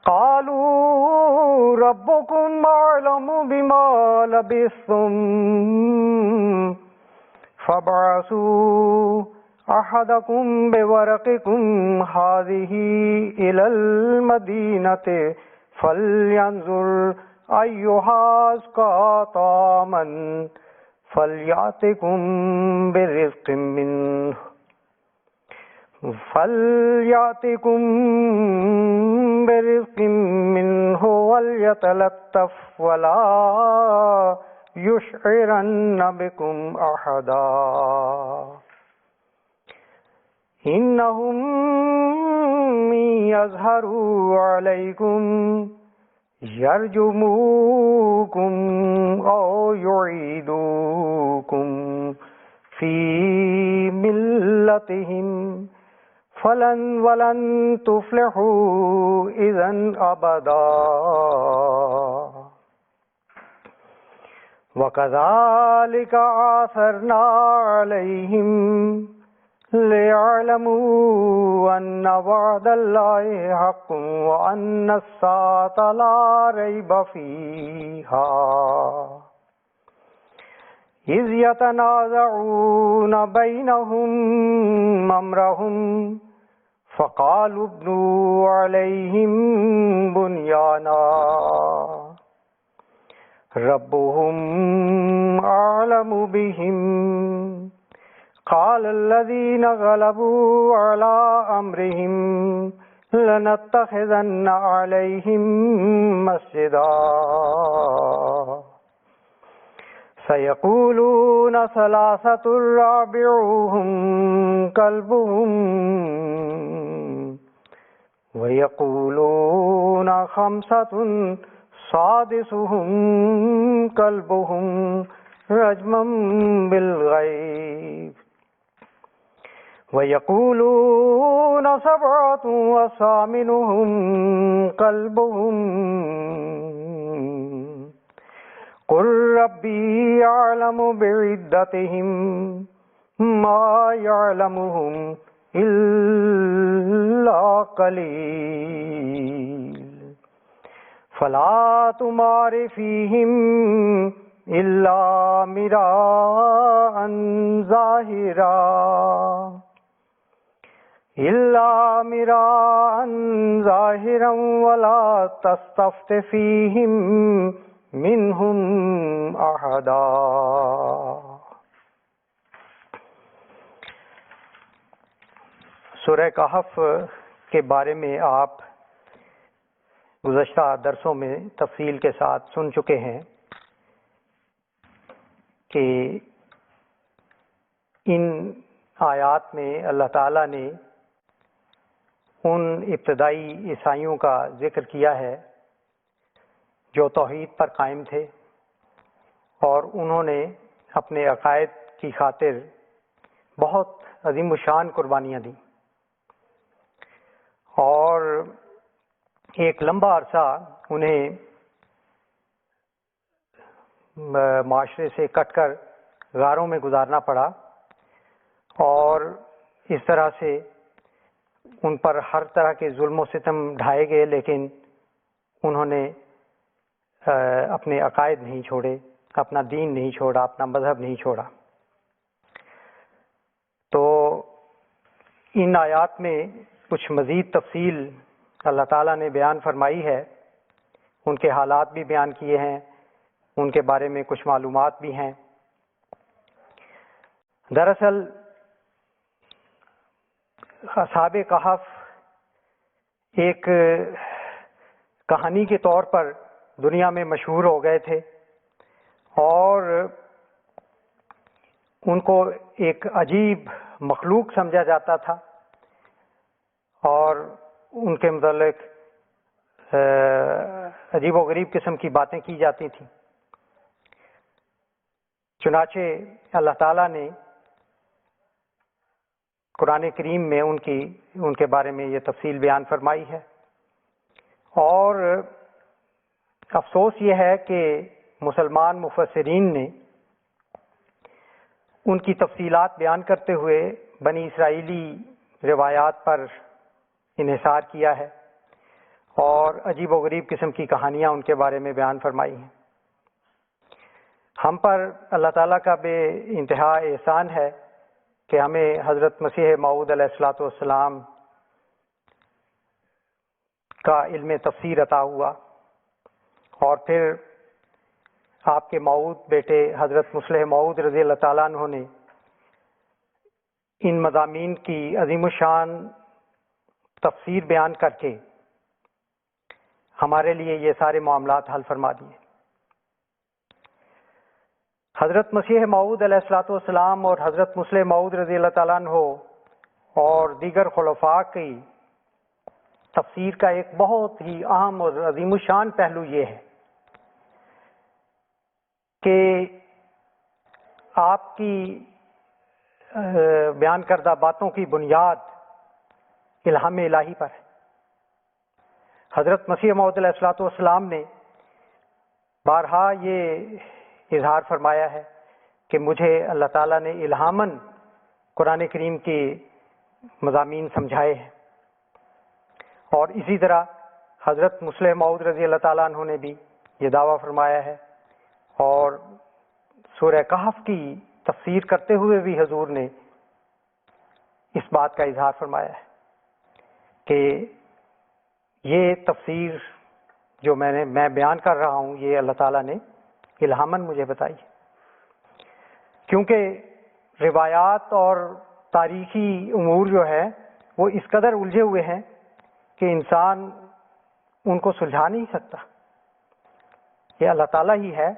قالوا ربكم أعلم بما لبثتم فابعثوا أحدكم بورقكم هذه إلى المدينة فلينظر أيها أزكى طعاما فليأتكم برزق منه وليتلطف ولا يشعرن بكم أحدا إنهم يظهروا عليكم يرجموكم أو يعيدوكم في ملتهم ولن تفلحوا إذا أبدا وكذلك آثرنا عليهم ليعلموا أن وعد الله حق وأن الساعة لا ريب فيها إذ يتنازعون بينهم أمرهم فقالوا ابنوا عليهم بنيانا ربهم أعلم بهم قال الذين غلبوا على أمرهم لنتخذن عليهم مسجدا سيقولون ثلاثة رابعهم كلبهم ويقولون خمسة سادسهم كلبهم رجما بالغيب ويقولون سبعة وثامنهم كلبهم قل ربي يعلم بعدتهم ما يعلمهم إلا قليل فلا تمار فيهم إلا مراء ظاهرا ولا تستفت فيهم منهم أحدا. سورہ کہف کے بارے میں آپ گزشتہ درسوں میں تفصیل کے ساتھ سن چکے ہیں کہ ان آیات میں اللہ تعالیٰ نے ان ابتدائی عیسائیوں کا ذکر کیا ہے جو توحید پر قائم تھے اور انہوں نے اپنے عقائد کی خاطر بہت عظیم الشان قربانیاں دیں اور ایک لمبا عرصہ انہیں معاشرے سے کٹ کر غاروں میں گزارنا پڑا اور اس طرح سے ان پر ہر طرح کے ظلم و ستم ڈھائے گئے، لیکن انہوں نے اپنے عقائد نہیں چھوڑے، اپنا دین نہیں چھوڑا، اپنا مذہب نہیں چھوڑا۔ تو ان آیات میں کچھ مزید تفصیل اللہ تعالیٰ نے بیان فرمائی ہے، ان کے حالات بھی بیان کیے ہیں، ان کے بارے میں کچھ معلومات بھی ہیں۔ دراصل اصحاب کہف ایک کہانی کے طور پر دنیا میں مشہور ہو گئے تھے اور ان کو ایک عجیب مخلوق سمجھا جاتا تھا اور ان کے متعلق عجیب و غریب قسم کی باتیں کی جاتی تھیں۔ چنانچہ اللہ تعالیٰ نے قرآن کریم میں ان کے بارے میں یہ تفصیل بیان فرمائی ہے، اور افسوس یہ ہے کہ مسلمان مفسرین نے ان کی تفصیلات بیان کرتے ہوئے بنی اسرائیلی روایات پر انحصار کیا ہے اور عجیب و غریب قسم کی کہانیاں ان کے بارے میں بیان فرمائی ہیں۔ ہم پر اللہ تعالیٰ کا بے انتہا احسان ہے کہ ہمیں حضرت مسیح موعود علیہ الصلوۃ والسلام کا علم تفسیر عطا ہوا، اور پھر آپ کے موعود بیٹے حضرت مصلح موعود رضی اللہ تعالیٰ عنہ نے ان مضامین کی عظیم الشان تفسیر بیان کر کے ہمارے لیے یہ سارے معاملات حل فرما دیے۔ حضرت مسیح موعود علیہ الصلوۃ والسلام اور حضرت مصلح موعود رضی اللہ تعالیٰ عنہ اور دیگر خلفاء کی تفسیر کا ایک بہت ہی اہم اور عظیم الشان پہلو یہ ہے کہ آپ کی بیان کردہ باتوں کی بنیاد الہام الہی پر ہے۔ حضرت مسیح موعود علیہ الصلوۃ والسلام نے بارہا یہ اظہار فرمایا ہے کہ مجھے اللہ تعالیٰ نے الہاماً قرآن کریم کے مضامین سمجھائے ہیں، اور اسی طرح حضرت مصلح موعود رضی اللہ تعالیٰ عنہ نے بھی یہ دعویٰ فرمایا ہے، اور سورہ کہف کی تفسیر کرتے ہوئے بھی حضور نے اس بات کا اظہار فرمایا ہے کہ یہ تفسیر جو میں بیان کر رہا ہوں یہ اللہ تعالیٰ نے الہاماً مجھے بتائی، کیونکہ روایات اور تاریخی امور جو ہے وہ اس قدر الجھے ہوئے ہیں کہ انسان ان کو سلجھا نہیں سکتا۔ یہ اللہ تعالیٰ ہی ہے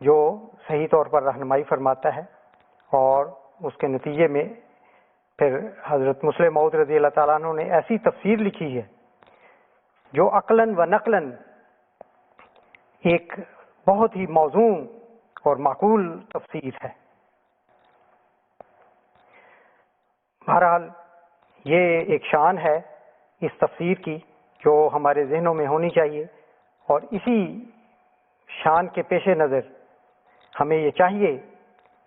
جو صحیح طور پر رہنمائی فرماتا ہے، اور اس کے نتیجے میں پھر حضرت مصلح موعود رضی اللہ تعالیٰ عنہ نے ایسی تفسیر لکھی ہے جو عقلاً و نقلاً ایک بہت ہی موزوں اور معقول تفسیر ہے۔ بہرحال یہ ایک شان ہے اس تفسیر کی جو ہمارے ذہنوں میں ہونی چاہیے، اور اسی شان کے پیش نظر ہمیں یہ چاہیے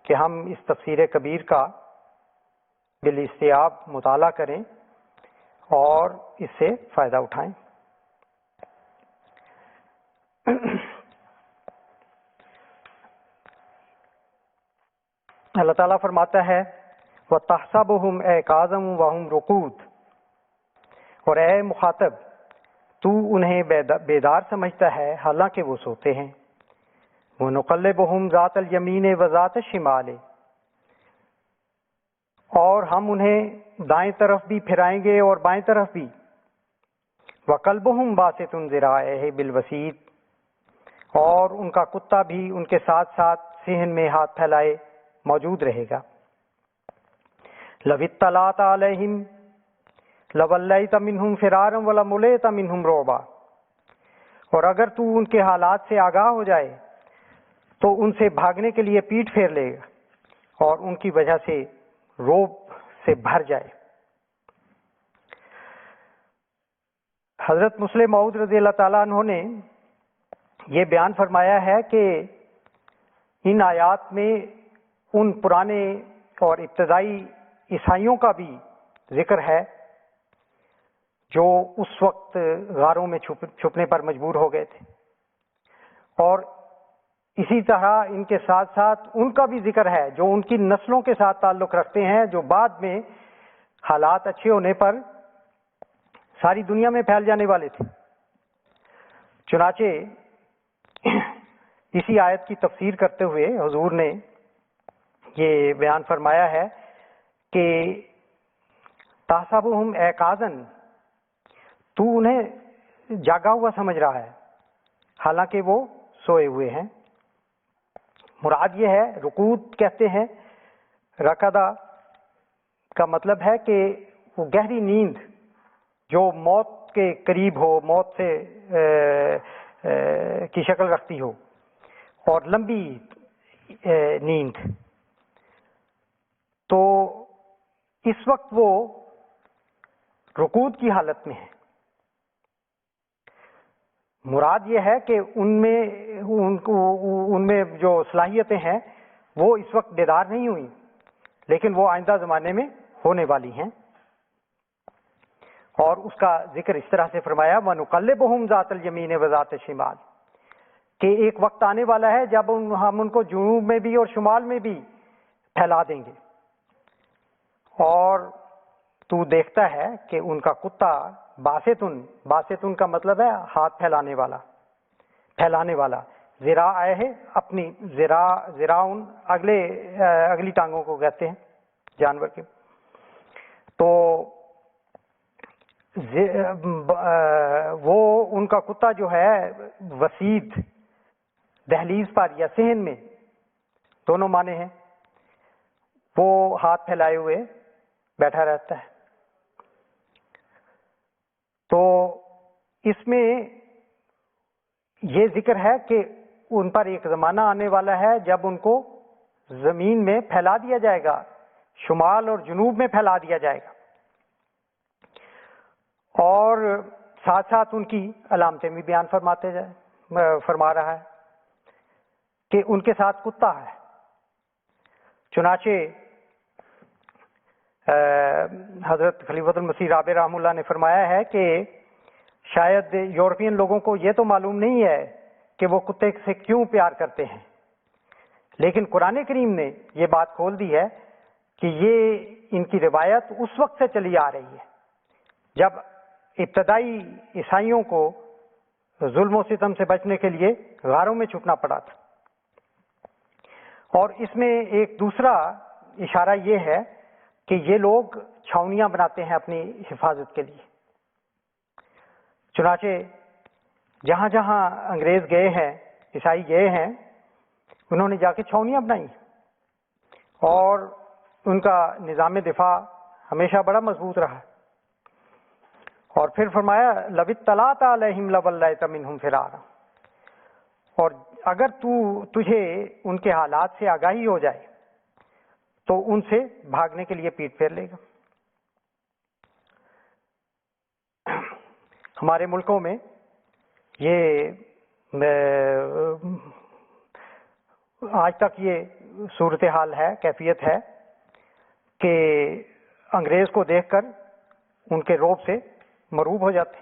کہ ہم اس تفسیر کبیر کا بالاستیاب مطالعہ کریں اور اس سے فائدہ اٹھائیں۔ اللہ تعالیٰ فرماتا ہے وَتَحْسَبُهُمْ أَيْقَاظًا وَهُمْ رُقُودٌ، اور اے مخاطب تو انہیں بیدار سمجھتا ہے حالانکہ وہ سوتے ہیں۔ وَنُقَلِّبُهُمْ ذَاتَ الْيَمِينِ وَذَاتَ الشِّمَالِ، اور ہم انہیں دائیں طرف بھی پھرائیں گے اور بائیں طرف بھی۔ وَقَلْبُهُمْ بَاسِطٌ ذِرَاعَيْهِ بِالْوَسِيطِ، اور ان کا کتا بھی ان کے ساتھ ساتھ صحن میں ہاتھ پھیلائے موجود رہے گا۔ لَوِ اطَّلَعْتَ عَلَيْهِمْ لَوَلَّيْتَ مِنْهُمْ فِرَارًا وَلَمُلِئْتَ مِنْهُمْ رُعْبًا، اور اگر تو ان کے حالات سے آگاہ ہو جائے تو ان سے بھاگنے کے لیے پیٹ پھیر لے گا اور ان کی وجہ سے روب سے بھر جائے۔ حضرت مصلح موعود رضی اللہ تعالیٰ عنہ نے یہ بیان فرمایا ہے کہ ان آیات میں ان پرانے اور ابتدائی عیسائیوں کا بھی ذکر ہے جو اس وقت غاروں میں چھپنے پر مجبور ہو گئے تھے، اور اسی طرح ان کے ساتھ ساتھ ان کا بھی ذکر ہے جو ان کی نسلوں کے ساتھ تعلق رکھتے ہیں، جو بعد میں حالات اچھے ہونے پر ساری دنیا میں پھیل جانے والے تھے۔ چنانچہ اسی آیت کی تفسیر کرتے ہوئے حضور نے یہ بیان فرمایا ہے کہ تحسبهم ایقاظاً، تو انہیں جاگا ہوا سمجھ رہا ہے حالانکہ وہ سوئے ہوئے ہیں۔ مراد یہ ہے، رقود کہتے ہیں، رقدہ کا مطلب ہے کہ وہ گہری نیند جو موت کے قریب ہو، موت سے کی شکل رکھتی ہو، اور لمبی نیند، تو اس وقت وہ رقود کی حالت میں ہے۔ مراد یہ ہے کہ ان میں جو صلاحیتیں ہیں وہ اس وقت بیدار نہیں ہوئی، لیکن وہ آئندہ زمانے میں ہونے والی ہیں۔ اور اس کا ذکر اس طرح سے فرمایا وَنُقَلِّبُهُمْ ذَاتَ الْيَمِينِ وَذَاتَ الشِّمَالِ، کہ ایک وقت آنے والا ہے جب ہم ان کو جنوب میں بھی اور شمال میں بھی پھیلا دیں گے، اور تو دیکھتا ہے کہ ان کا کتا باسطن کا مطلب ہے ہاتھ پھیلانے والا، ذراع آئے ہے اپنی ذراعن اگلی ٹانگوں کو کہتے ہیں جانور کے، تو وہ ان کا کتا جو ہے وسیط دہلیز پر یا صحن میں، دونوں معنی ہیں، وہ ہاتھ پھیلائے ہوئے بیٹھا رہتا ہے۔ تو اس میں یہ ذکر ہے کہ ان پر ایک زمانہ آنے والا ہے جب ان کو زمین میں پھیلا دیا جائے گا، شمال اور جنوب میں پھیلا دیا جائے گا، اور ساتھ ساتھ ان کی علامتیں بھی بیان فرما رہا ہے کہ ان کے ساتھ کتا ہے۔ چنانچہ حضرت خلیفۃ المسیح رابع رحمہ اللہ نے فرمایا ہے کہ شاید یورپین لوگوں کو یہ تو معلوم نہیں ہے کہ وہ کتے سے کیوں پیار کرتے ہیں، لیکن قرآن کریم نے یہ بات کھول دی ہے کہ یہ ان کی روایت اس وقت سے چلی آ رہی ہے جب ابتدائی عیسائیوں کو ظلم و ستم سے بچنے کے لیے غاروں میں چھپنا پڑا تھا۔ اور اس میں ایک دوسرا اشارہ یہ ہے کہ یہ لوگ چھاؤنیاں بناتے ہیں اپنی حفاظت کے لیے، چنانچہ جہاں جہاں انگریز گئے ہیں، عیسائی گئے ہیں، انہوں نے جا کے چھاؤنیاں بنائی اور ان کا نظام دفاع ہمیشہ بڑا مضبوط رہا۔ اور پھر فرمایا لَوِ اطَّلَعْتَ عَلَيْهِمْ لَوَلَّيْتَ مِنْهُمْ فِرَارًا، اور اگر تجھے ان کے حالات سے آگاہی ہو جائے تو ان سے بھاگنے کے لیے پیٹ پھیر لے گا۔ ہمارے ملکوں میں یہ آج تک یہ صورتحال ہے، کیفیت ہے کہ انگریز کو دیکھ کر ان کے رعب سے مرعوب ہو جاتے،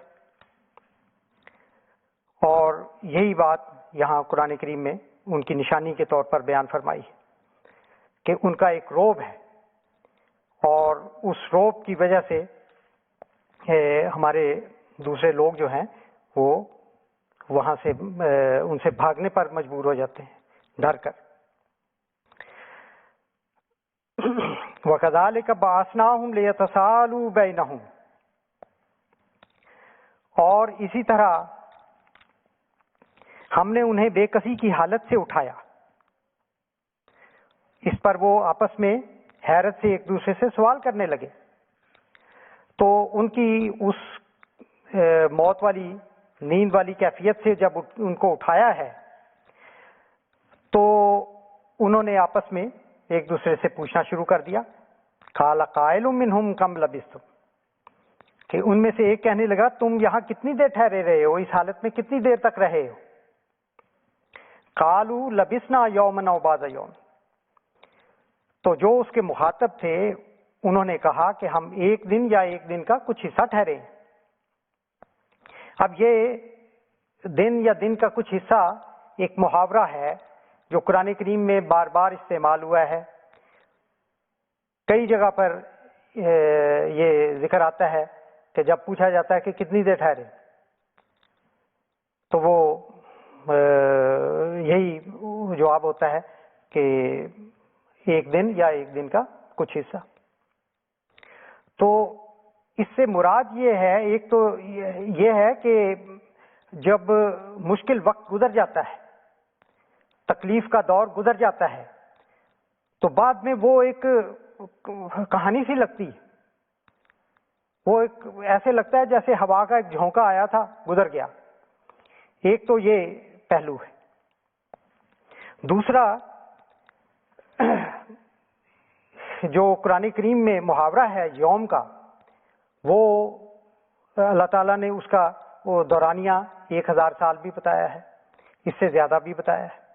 اور یہی بات یہاں قرآن کریم میں ان کی نشانی کے طور پر بیان فرمائی ہے کہ ان کا ایک رعب ہے، اور اس رعب کی وجہ سے ہمارے دوسرے لوگ جو ہیں وہ وہاں سے ان سے بھاگنے پر مجبور ہو جاتے ہیں ڈر کر۔ وَكَذَلِكَ بَعَثْنَاهُمْ لِيَتَسَاءَلُوا بَيْنَهُمْ، اور اسی طرح ہم نے انہیں بے کسی کی حالت سے اٹھایا، اس پر وہ آپس میں حیرت سے ایک دوسرے سے سوال کرنے لگے، تو ان کی اس موت والی نیند والی کیفیت سے جب ان کو اٹھایا ہے تو انہوں نے آپس میں ایک دوسرے سے پوچھنا شروع کر دیا، قال قائل منہم کم لبثتم، کہ ان میں سے ایک کہنے لگا تم یہاں کتنی دیر ٹھہرے رہے ہو، اس حالت میں کتنی دیر تک رہے ہو؟ قالوا لبثنا یوما او بعض یوم، تو جو اس کے مخاطب تھے انہوں نے کہا کہ ہم ایک دن یا ایک دن کا کچھ حصہ ٹھہرے ہیں۔ اب یہ دن یا دن کا کچھ حصہ ایک محاورہ ہے جو قرآن کریم میں بار بار استعمال ہوا ہے، کئی جگہ پر یہ ذکر آتا ہے کہ جب پوچھا جاتا ہے کہ کتنی دیر ٹھہرے تو وہ یہی جواب ہوتا ہے کہ ایک دن یا ایک دن کا کچھ حصہ۔ تو اس سے مراد یہ ہے، ایک تو یہ ہے کہ جب مشکل وقت گزر جاتا ہے، تکلیف کا دور گزر جاتا ہے، تو بعد میں وہ ایک کہانی سی لگتی، وہ ایک ایسے لگتا ہے جیسے ہوا کا ایک جھونکا آیا تھا گزر گیا۔ ایک تو یہ پہلو ہے۔ دوسرا جو قرآن کریم میں محاورہ ہے یوم کا، وہ اللہ تعالیٰ نے اس کا وہ دورانیہ 1000 سال بھی بتایا ہے، اس سے زیادہ بھی بتایا ہے۔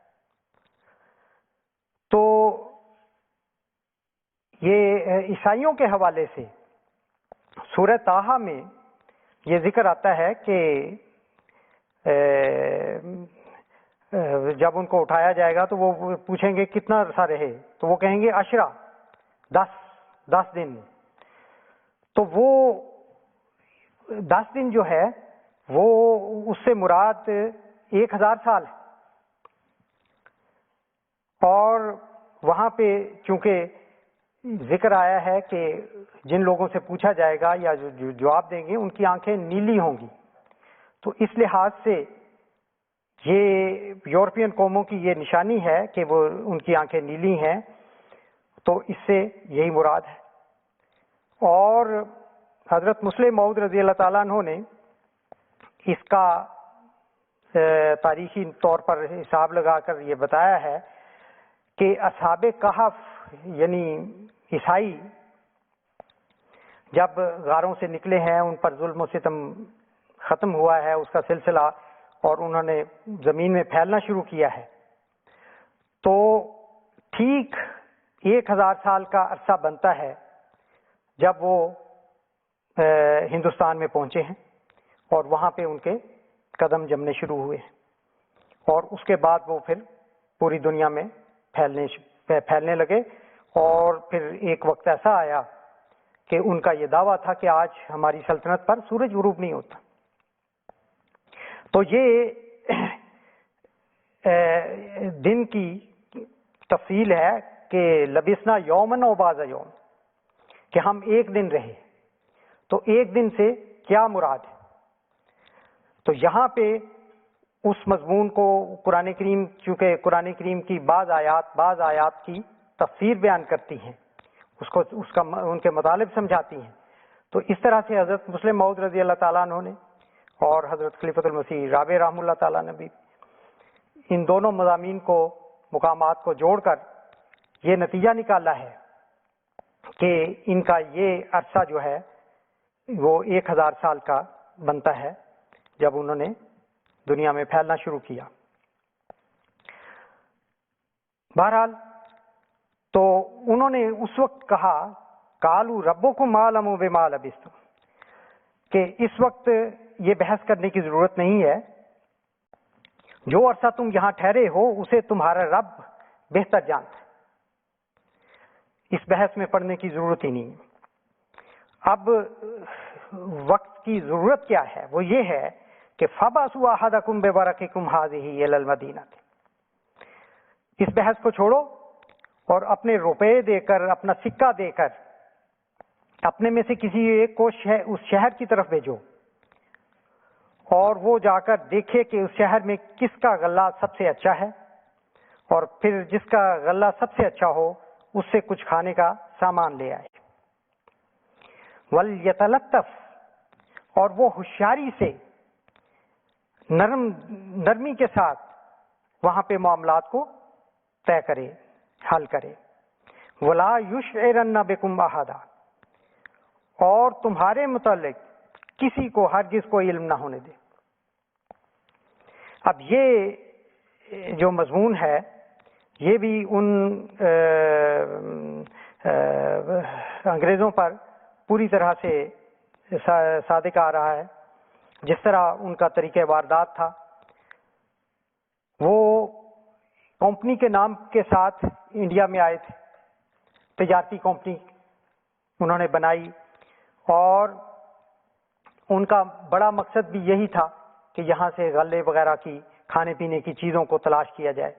تو یہ عیسائیوں کے حوالے سے سورہ طٰہٰ میں یہ ذکر آتا ہے کہ جب ان کو اٹھایا جائے گا تو وہ پوچھیں گے کتنا عرصہ رہے، تو وہ کہیں گے 10 دن. تو وہ 10 دن جو ہے وہ اس سے مراد 1000 سال ہے. اور وہاں پہ چونکہ ذکر آیا ہے کہ جن لوگوں سے پوچھا جائے گا یا جو جواب دیں گے ان کی آنکھیں نیلی ہوں گی، تو اس لحاظ سے یہ یورپین قوموں کی یہ نشانی ہے کہ وہ ان کی آنکھیں نیلی ہیں، تو اس سے یہی مراد ہے. اور حضرت مسلم موعود رضی اللہ تعالیٰ عنہ نے اس کا تاریخی طور پر حساب لگا کر یہ بتایا ہے کہ اصحاب کہف یعنی عیسائی جب غاروں سے نکلے ہیں، ان پر ظلم و ستم ختم ہوا ہے اس کا سلسلہ، اور انہوں نے زمین میں پھیلنا شروع کیا ہے، تو ٹھیک 1000 سال کا عرصہ بنتا ہے جب وہ ہندوستان میں پہنچے ہیں اور وہاں پہ ان کے قدم جمنے شروع ہوئے ہیں، اور اس کے بعد وہ پھر پوری دنیا میں پھیلنے لگے. اور پھر ایک وقت ایسا آیا کہ ان کا یہ دعویٰ تھا کہ آج ہماری سلطنت پر سورج غروب نہیں ہوتا. تو یہ دن کی تفصیل ہے کہ لبسنا یومن و بعض یوم، کہ ہم ایک دن رہے. تو ایک دن سے کیا مراد ہے؟ تو یہاں پہ اس مضمون کو قرآن کریم، چونکہ قرآن کریم کی بعض آیات کی تفسیر بیان کرتی ہیں، ان کے مطالب سمجھاتی ہیں، تو اس طرح سے حضرت مسلم موعود رضی اللہ تعالیٰ عنہ نے اور حضرت خلیفۃ المسیح رابع رحمہ اللہ تعالیٰ نے بھی ان دونوں مضامین کو، مقامات کو جوڑ کر یہ نتیجہ نکالا ہے کہ ان کا یہ عرصہ جو ہے وہ 1000 سال کا بنتا ہے جب انہوں نے دنیا میں پھیلنا شروع کیا. بہرحال تو انہوں نے اس وقت کہا قالوا ربکم اعلم بما لبثتم، کہ اس وقت یہ بحث کرنے کی ضرورت نہیں ہے، جو عرصہ تم یہاں ٹھہرے ہو اسے تمہارا رب بہتر جانتا ہے، اس بحث میں پڑھنے کی ضرورت ہی نہیں ہے. اب وقت کی ضرورت کیا ہے؟ وہ یہ ہے کہ فَبَعْثُوا أَحَدَكُمْ بِوَرَقِكُمْ هَٰذِهِ إِلَى الْمَدِينَةِ، اس بحث کو چھوڑو اور اپنے روپے دے کر، اپنا سکہ دے کر اپنے میں سے کسی ایک کو اس شہر کی طرف بھیجو، اور وہ جا کر دیکھے کہ اس شہر میں کس کا غلہ سب سے اچھا ہے، اور پھر جس کا غلہ سب سے اچھا ہو اس سے کچھ کھانے کا سامان لے آئے. وَلْيَتَلَطَّفْ، اور وہ ہوشیاری سے، نرمی کے ساتھ وہاں پہ معاملات کو طے کرے، حل کرے. وَلَا يُشْعِرَنَّ بِكُمْ أَحَدًا، اور تمہارے متعلق کسی کو ہرگز کوئی علم نہ ہونے دے. اب یہ جو مضمون ہے یہ بھی ان انگریزوں پر پوری طرح سے صادق آ رہا ہے. جس طرح ان کا طریقہ واردات تھا، وہ کمپنی کے نام کے ساتھ انڈیا میں آئے تھے، تجارتی کمپنی انہوں نے بنائی، اور ان کا بڑا مقصد بھی یہی تھا کہ یہاں سے غلے وغیرہ کی، کھانے پینے کی چیزوں کو تلاش کیا جائے،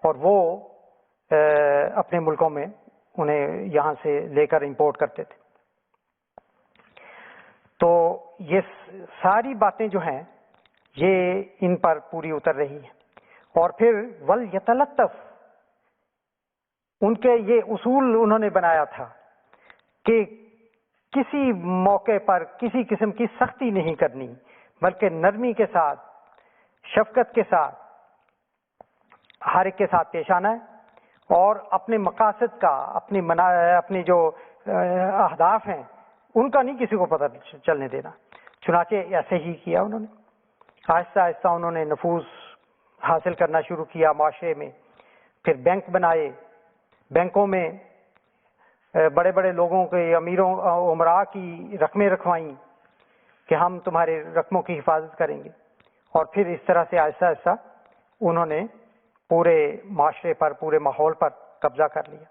اور وہ اپنے ملکوں میں انہیں یہاں سے لے کر امپورٹ کرتے تھے. تو یہ ساری باتیں جو ہیں یہ ان پر پوری اتر رہی ہیں. اور پھر وَلْيَتَلَطَّفْ، ان کے یہ اصول انہوں نے بنایا تھا کہ کسی موقع پر کسی قسم کی سختی نہیں کرنی، بلکہ نرمی کے ساتھ، شفقت کے ساتھ ہر ایک کے ساتھ پیش آنا ہے، اور اپنے مقاصد کا، اپنے جو اہداف ہیں ان کا نہیں کسی کو پتہ چلنے دینا. چنانچہ ایسے ہی کیا انہوں نے. آہستہ آہستہ انہوں نے نفوذ حاصل کرنا شروع کیا معاشرے میں. پھر بینک بنائے، بینکوں میں بڑے بڑے لوگوں کے، امیروں، عمراء کی رقمیں رکھوائیں. کہ ہم تمہارے رقموں کی حفاظت کریں گے. اور پھر اس طرح سے آہستہ آہستہ انہوں نے پورے معاشرے پر، پورے ماحول پر قبضہ کر لیا.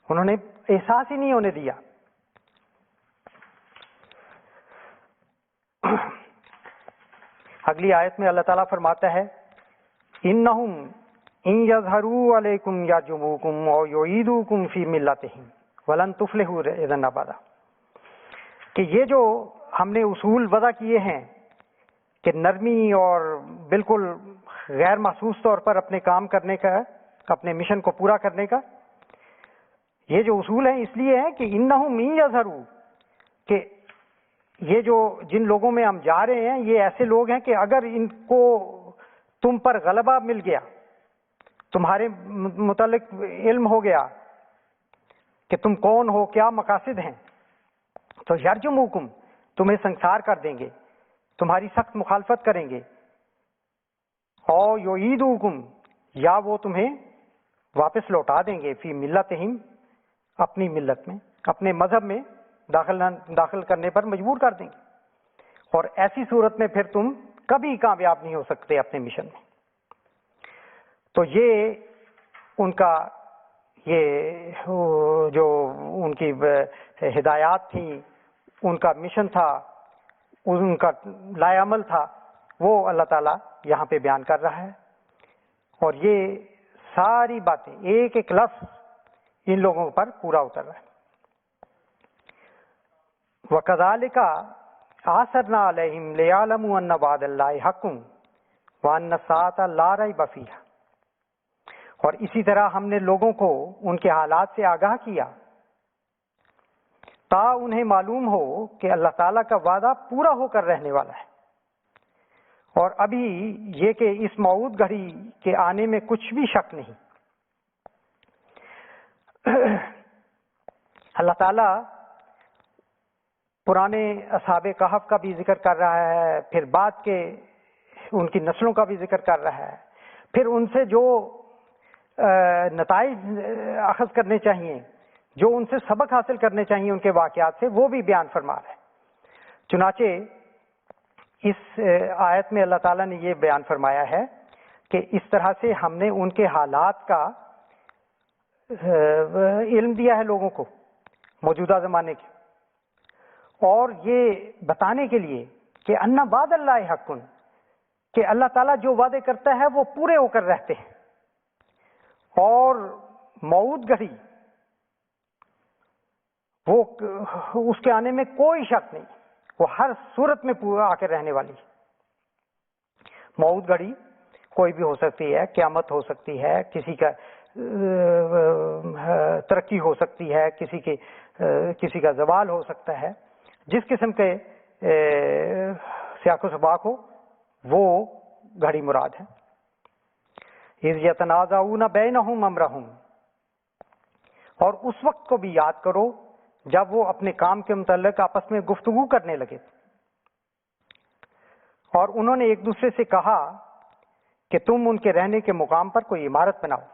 انہوں نے احساس ہی نہیں ہونے دیا. اگلی آیت میں اللہ تعالیٰ فرماتا ہے انہم ان یظہروا علیکم یرجموکم او یعیدوکم فی ملتہم ولن تفلحوا اذا ابدا، کہ یہ جو ہم نے اصول وضع کیے ہیں کہ نرمی اور بالکل غیر محسوس طور پر اپنے کام کرنے کا، اپنے مشن کو پورا کرنے کا، یہ جو اصول ہیں اس لیے ہیں کہ انہم ان یظہروا، کہ یہ جو جن لوگوں میں ہم جا رہے ہیں یہ ایسے لوگ ہیں کہ اگر ان کو تم پر غلبہ مل گیا، تمہارے متعلق علم ہو گیا کہ تم کون ہو، کیا مقاصد ہیں، تو یرجموکم، تمہیں سنسار کر دیں گے، تمہاری سخت مخالفت کریں گے. او یعیدوکم، یا وہ تمہیں واپس لوٹا دیں گے، فی ملتہم، اپنی ملت میں، اپنے مذہب میں داخل کرنے پر مجبور کر دیں گے. اور ایسی صورت میں پھر تم کبھی کامیاب نہیں ہو سکتے اپنے مشن میں. تو یہ ان کا، یہ جو ان کی ہدایات تھیں، ان کا مشن تھا، ان کا لائے عمل تھا، وہ اللہ تعالیٰ یہاں پہ بیان کر رہا ہے. اور یہ ساری باتیں ایک ایک لفظ ان لوگوں پر پورا اتر رہا ہے. وَكَذَلِكَ آثَرْنَا عَلَيْهِمْ لِيَعْلَمُوا أَنَّ وَعْدَ اللَّهِ حَقٌّ وَأَنَّ السَّاعَةَ لَا رَيْبَ فِيهَا. اور اسی طرح ہم نے لوگوں کو ان کے حالات سے آگاہ کیا تا انہیں معلوم ہو کہ اللہ تعالیٰ کا وعدہ پورا ہو کر رہنے والا ہے. اور ابھی یہ کہ اس موعود گھڑی کے آنے میں کچھ بھی شک نہیں. اللہ تعالیٰ پرانے اصحاب کہف کا بھی ذکر کر رہا ہے، پھر بعد کے ان کی نسلوں کا بھی ذکر کر رہا ہے، پھر ان سے جو نتائج اخذ کرنے چاہیے، جو ان سے سبق حاصل کرنے چاہیے ان کے واقعات سے، وہ بھی بیان فرما رہا ہے. چنانچہ اس آیت میں اللہ تعالیٰ نے یہ بیان فرمایا ہے کہ اس طرح سے ہم نے ان کے حالات کا علم دیا ہے لوگوں کو موجودہ زمانے کے، اور یہ بتانے کے لیے کہ ان وعد اللہ حق، کہ اللہ تعالیٰ جو وعدے کرتا ہے وہ پورے ہو کر رہتے ہیں. اور موعود گھڑی، وہ اس کے آنے میں کوئی شک نہیں، وہ ہر صورت میں آ کے رہنے والی ہے. موعود گھڑی کوئی بھی ہو سکتی ہے، قیامت ہو سکتی ہے، کسی کا ترقی ہو سکتی ہے، کسی کا زوال ہو سکتا ہے. جس قسم کے سیاق و سباق ہو وہ گھڑی مراد ہے. اذ یتنازعون بینہم امرہم، اور اس وقت کو بھی یاد کرو جب وہ اپنے کام کے متعلق آپس میں گفتگو کرنے لگے، اور انہوں نے ایک دوسرے سے کہا کہ تم ان کے رہنے کے مقام پر کوئی عمارت بناؤ.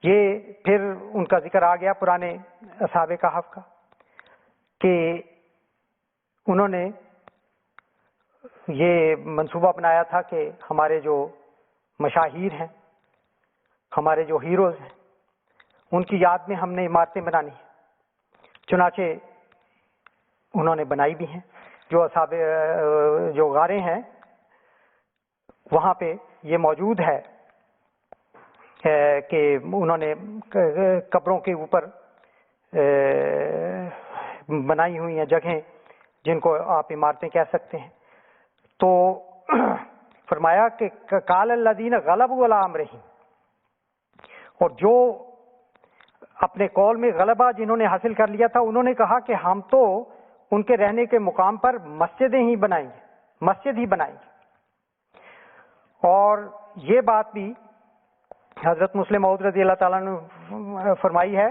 یہ پھر ان کا ذکر آ گیا پرانے اصحاب کہف کا کہ انہوں نے یہ منصوبہ بنایا تھا کہ ہمارے جو مشاہیر ہیں، ہمارے جو ہیروز ہیں، ان کی یاد میں ہم نے عمارتیں بنانی ہیں. چنانچہ انہوں نے بنائی بھی ہیں. جو غاریں ہیں وہاں پہ یہ موجود ہے کہ انہوں نے قبروں کے اوپر بنائی ہوئی ہیں جگہیں جن کو آپ عمارتیں کہہ سکتے ہیں. تو فرمایا کہ قال الذین غلبوا علی امرہم، اور جو اپنے قول میں غلبہ جنہوں نے حاصل کر لیا تھا انہوں نے کہا کہ ہم تو ان کے رہنے کے مقام پر مسجدیں ہی بنائیں گے، مسجد ہی بنائیں گے. اور یہ بات بھی حضرت مسلم موعود رضی اللہ تعالیٰ نے فرمائی ہے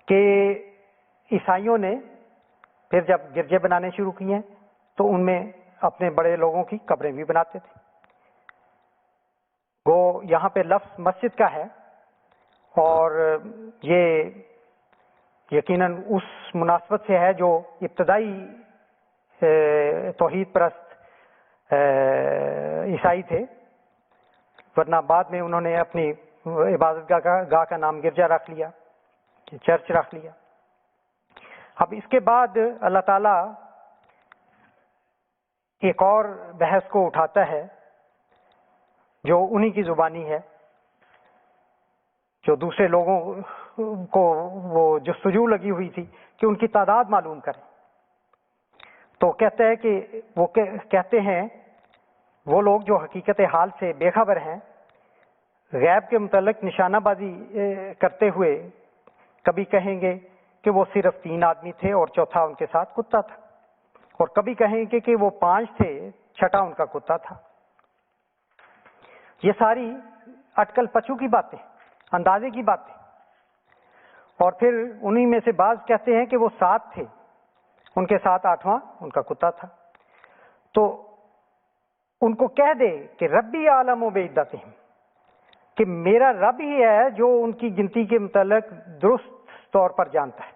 کہ عیسائیوں نے پھر جب گرجے بنانے شروع کیے تو ان میں اپنے بڑے لوگوں کی قبریں بھی بناتے تھے. وہ یہاں پہ لفظ مسجد کا ہے، اور یہ یقیناً اس مناسبت سے ہے جو ابتدائی توحید پرست عیسائی تھے، ورنہ بعد میں انہوں نے اپنی عبادت گاہ کا نام گرجا رکھ لیا، چرچ رکھ لیا۔ اب اس کے بعد اللہ تعالیٰ ایک اور بحث کو اٹھاتا ہے جو انہی کی زبانی ہے، جو دوسرے لوگوں کو وہ جستجو لگی ہوئی تھی کہ ان کی تعداد معلوم کریں۔ تو کہتا ہے کہ وہ کہتے ہیں وہ لوگ جو حقیقت حال سے بے خبر ہیں، غیب کے متعلق نشانہ بازی کرتے ہوئے کبھی کہیں گے کہ وہ صرف 3 آدمی تھے اور چوتھا ان کے ساتھ کتا تھا، اور کبھی کہیں گے کہ وہ 5 تھے، چھٹا ان کا کتا تھا۔ یہ ساری اٹکل پچو کی باتیں، اندازے کی باتیں۔ اور پھر انہی میں سے بعض کہتے ہیں کہ وہ 7 تھے، ان کے ساتھ 8واں ان کا کتا تھا۔ تو ان کو کہہ دے کہ ربی عالم و بعدتہم، کہ میرا رب ہی ہے جو ان کی گنتی کے متعلق درست طور پر جانتا ہے۔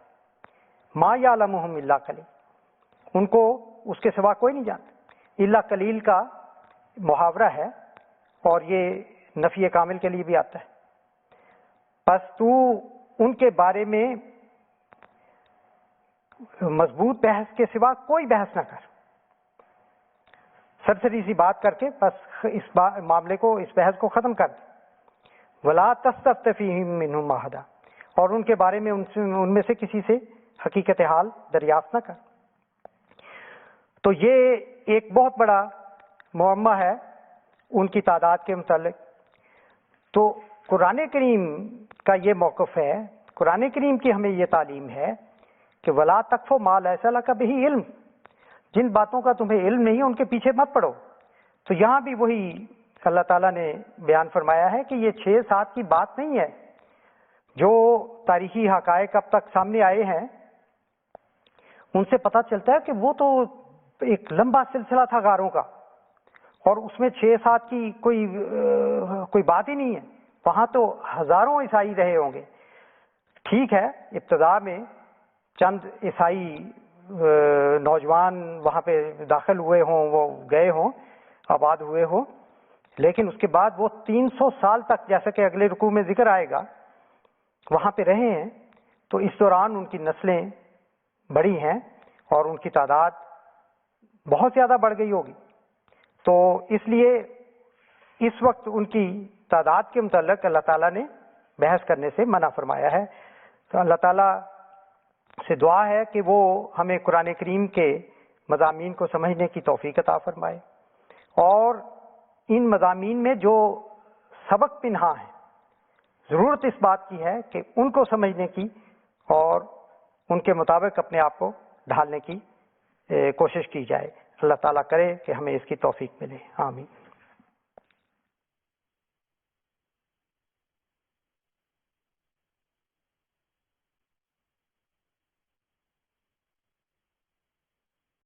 ما یعلمہم الا قلیل، ان کو اس کے سوا کوئی نہیں جانتا۔ الا قلیل کا محاورہ ہے اور یہ نفی کامل کے لیے بھی آتا ہے۔ بس تو ان کے بارے میں مضبوط بحث کے سوا کوئی بحث نہ کر، سرسری سی بات کر کے بس اس معاملے کو، اس بحث کو ختم کر دے۔ ولا تستفت فیہم منہم احدا، اور ان کے بارے میں ان میں سے کسی سے حقیقت حال دریافت نہ کر۔ تو یہ ایک بہت بڑا معمہ ہے ان کی تعداد کے متعلق۔ تو قرآن کریم کا یہ موقف ہے، قرآن کریم کی ہمیں یہ تعلیم ہے کہ ولا تقف ما لیس لک بہ علم، جن باتوں کا تمہیں علم نہیں ہے ان کے پیچھے مت پڑو۔ تو یہاں بھی وہی اللہ تعالیٰ نے بیان فرمایا ہے کہ یہ 6-7 کی بات نہیں ہے۔ جو تاریخی حقائق اب تک سامنے آئے ہیں ان سے پتہ چلتا ہے کہ وہ تو ایک لمبا سلسلہ تھا غاروں کا، اور اس میں 6-7 کی کوئی بات ہی نہیں ہے۔ وہاں تو ہزاروں عیسائی رہے ہوں گے۔ ٹھیک ہے ابتدا میں چند عیسائی نوجوان وہاں پہ داخل ہوئے ہوں، وہ گئے ہوں، آباد ہوئے ہوں، لیکن اس کے بعد وہ 300 سال تک، جیسا کہ اگلے رکوع میں ذکر آئے گا، وہاں پہ رہے ہیں۔ تو اس دوران ان کی نسلیں بڑی ہیں اور ان کی تعداد بہت زیادہ بڑھ گئی ہوگی۔ تو اس لیے اس وقت ان کی تعداد کے متعلق اللہ تعالیٰ نے بحث کرنے سے منع فرمایا ہے۔ تو اللہ تعالیٰ سے دعا ہے کہ وہ ہمیں قرآن کریم کے مضامین کو سمجھنے کی توفیق عطا فرمائے، اور ان مضامین میں جو سبق پنہاں ہیں، ضرورت اس بات کی ہے کہ ان کو سمجھنے کی اور ان کے مطابق اپنے آپ کو ڈھالنے کی کوشش کی جائے۔ اللہ تعالیٰ کرے کہ ہمیں اس کی توفیق ملے، آمین۔